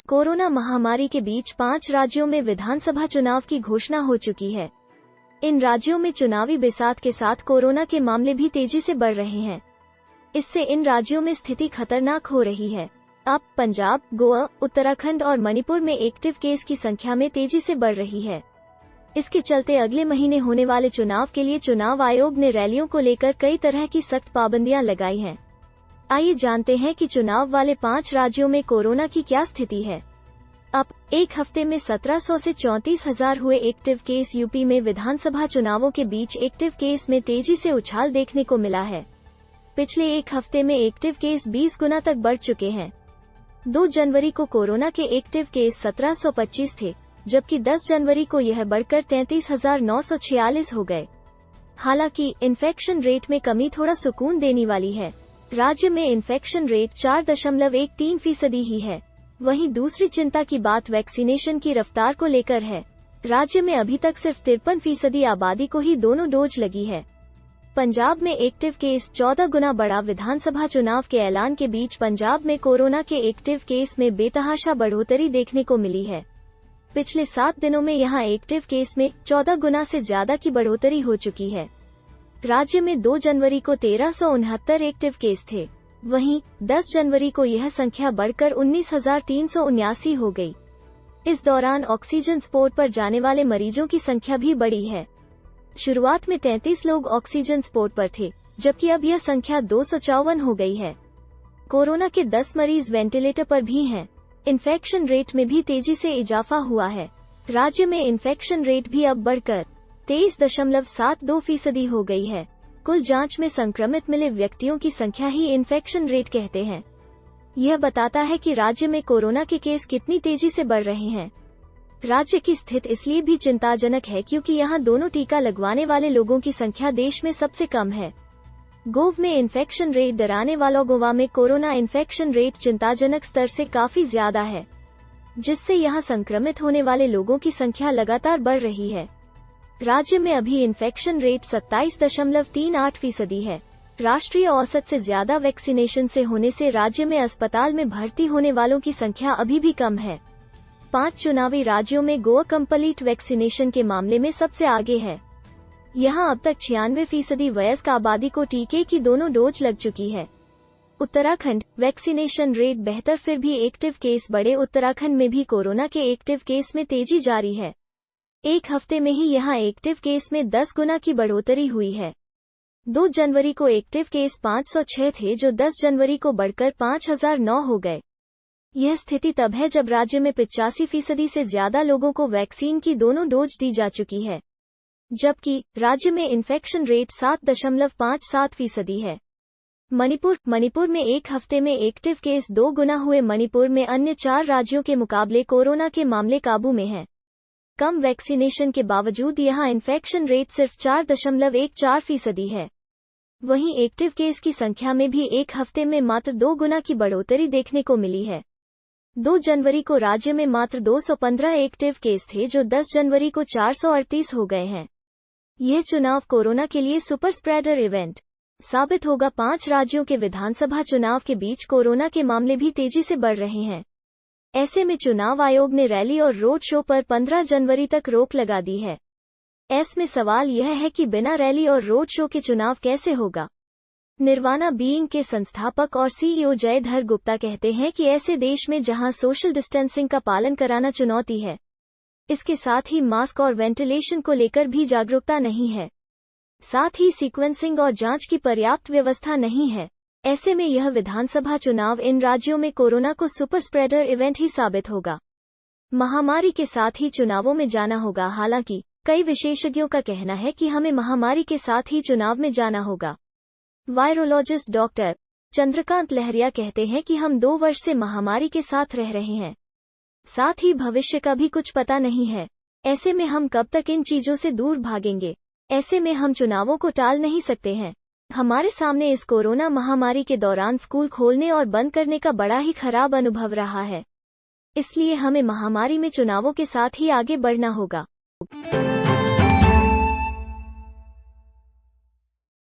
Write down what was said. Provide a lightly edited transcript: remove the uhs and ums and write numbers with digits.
Corona महामारी के बीच 5 राज्यों में विधानसभा चुनाव की घोषणा हो चुकी है। इन राज्यों में चुनावी बिसात के साथ कोरोना के मामले भी तेजी से बढ़ रहे हैं। इससे इन राज्यों में स्थिति खतरनाक हो रही है। अब पंजाब, गोवा, उत्तराखंड और मणिपुर में एक्टिव केस की संख्या में तेजी से बढ़ रही है। इसके चलते अगले महीने होने वाले चुनाव के लिए चुनाव आयोग ने रैलियों को लेकर कई तरह की सख्त पाबंदियां लगाई हैं। आइए जानते हैं कि चुनाव वाले 5 राज्यों में कोरोना की क्या स्थिति है। अब एक हफ्ते में 1700 से 34,000 हुए एक्टिव केस। यूपी में विधानसभा चुनावों के बीच एक्टिव केस में तेजी से उछाल देखने को मिला है। पिछले एक हफ्ते में एक्टिव केस 20 गुना तक बढ़ चुके हैं। 2 जनवरी को कोरोना के एक्टिव केस 1725 थे, जबकि 10 जनवरी को यह बढ़कर 33,946 हो गए। हालांकि इन्फेक्शन रेट में कमी थोड़ा सुकून देने वाली है। राज्य में इन्फेक्शन रेट 4.13% ही है। वहीं दूसरी चिंता की बात वैक्सीनेशन की रफ्तार को लेकर है। राज्य में अभी तक सिर्फ 53% आबादी को ही दोनों डोज लगी है। पंजाब में एक्टिव केस 14 गुना बढ़ा। विधानसभा चुनाव के ऐलान के बीच पंजाब में कोरोना के एक्टिव केस में बेतहाशा बढ़ोतरी देखने को मिली है। पिछले 7 दिनों में यहां एक्टिव केस में 14 गुना से ज्यादा की बढ़ोतरी हो चुकी है। राज्य में 2 जनवरी को 1369 एक्टिव केस थे। वहीं 10 जनवरी को यह संख्या बढ़कर 19,379 हो गई। इस दौरान ऑक्सीजन सपोर्ट पर जाने वाले मरीजों की संख्या भी बढ़ी है। शुरुआत में 33 लोग ऑक्सीजन सपोर्ट पर थे, जबकि अब यह संख्या 254 हो गई है। कोरोना के 10 मरीज वेंटिलेटर पर भी हैं। इन्फेक्शन रेट में भी तेजी से इजाफा हुआ है। राज्य में इन्फेक्शन रेट भी अब बढ़कर 23.72% हो गई है। कुल जांच में संक्रमित मिले व्यक्तियों की संख्या ही इन्फेक्शन रेट कहते हैं। यह बताता है कि राज्य में कोरोना के केस कितनी तेजी से बढ़ रहे हैं। राज्य की स्थिति इसलिए भी चिंताजनक है क्योंकि यहां दोनों टीका लगवाने वाले लोगों की संख्या देश में सबसे कम है। गोवा में इन्फेक्शन रेट डराने वाला। गोवा में कोरोना इन्फेक्शन रेट चिंताजनक स्तर से काफी ज्यादा है, जिससे यहां संक्रमित होने वाले लोगों की संख्या लगातार बढ़ रही है। राज्य में अभी इन्फेक्शन रेट 27.38% है। राष्ट्रीय औसत से ज्यादा वैक्सीनेशन से होने से राज्य में अस्पताल में भर्ती होने वालों की संख्या अभी भी कम है। 5 चुनावी राज्यों में गोवा कंप्लीट वैक्सीनेशन के मामले में सबसे आगे है। यहां अब तक 96% वयस्क आबादी को टीके की दोनों डोज लग चुकी है। उत्तराखंड वैक्सीनेशन रेट बेहतर फिर भी एक्टिव केस बढ़े। उत्तराखंड में भी कोरोना के एक्टिव केस में तेजी जारी है। एक हफ्ते में ही यहां एक्टिव केस में 10 गुना की बढ़ोतरी हुई है। 2 जनवरी को एक्टिव केस 506 थे, जो 10 जनवरी को बढ़कर 5,009 हो गए। यह स्थिति तब है जब राज्य में 85% से ज्यादा लोगों को वैक्सीन की दोनों डोज दी जा चुकी है, जबकि राज्य में इन्फेक्शन रेट 7.57% है। मणिपुर में एक हफ्ते में एक्टिव केस 2 गुना हुए। मणिपुर में अन्य 4 राज्यों के मुकाबले कोरोना के मामले काबू में हैं। कम वैक्सीनेशन के बावजूद यहां इन्फेक्शन रेट सिर्फ 4.14% है। वहीं एक्टिव केस की संख्या में भी एक हफ्ते में मात्र 2 गुना की बढ़ोतरी देखने को मिली है। 2 जनवरी को राज्य में मात्र 215 एक्टिव केस थे, जो 10 जनवरी को 438 हो गए हैं। यह चुनाव कोरोना के लिए सुपर स्प्रेडर इवेंट साबित होगा। 5 राज्यों के विधानसभा चुनाव के बीच कोरोना के मामले भी तेजी से बढ़ रहे हैं। ऐसे में चुनाव आयोग ने रैली और रोड शो पर 15 जनवरी तक रोक लगा दी है। ऐसे में सवाल यह है कि बिना रैली और रोड शो के चुनाव कैसे होगा। निर्वाणा बीइंग के संस्थापक और सीईओ जयधर गुप्ता कहते हैं कि ऐसे देश में जहां सोशल डिस्टेंसिंग का पालन कराना चुनौती है, इसके साथ ही मास्क और वेंटिलेशन को लेकर भी जागरूकता नहीं है। साथ ही सीक्वेंसिंग और जांच की पर्याप्त व्यवस्था नहीं है। ऐसे में यह विधानसभा चुनाव इन राज्यों में कोरोना को सुपर स्प्रेडर इवेंट ही साबित होगा। महामारी के साथ ही चुनावों में जाना होगा। हालांकि कई विशेषज्ञों का कहना है कि हमें महामारी के साथ ही चुनाव में जाना होगा। वायरोलॉजिस्ट डॉक्टर चंद्रकांत लहरिया कहते हैं कि हम 2 वर्ष से महामारी के साथ रह रहे हैं, साथ ही भविष्य का भी कुछ पता नहीं है। ऐसे में हम कब तक इन चीजों से दूर भागेंगे। ऐसे में हम चुनावों को टाल नहीं सकते हैं। हमारे सामने इस कोरोना महामारी के दौरान स्कूल खोलने और बंद करने का बड़ा ही खराब अनुभव रहा है। इसलिए हमें महामारी में चुनावों के साथ ही आगे बढ़ना होगा।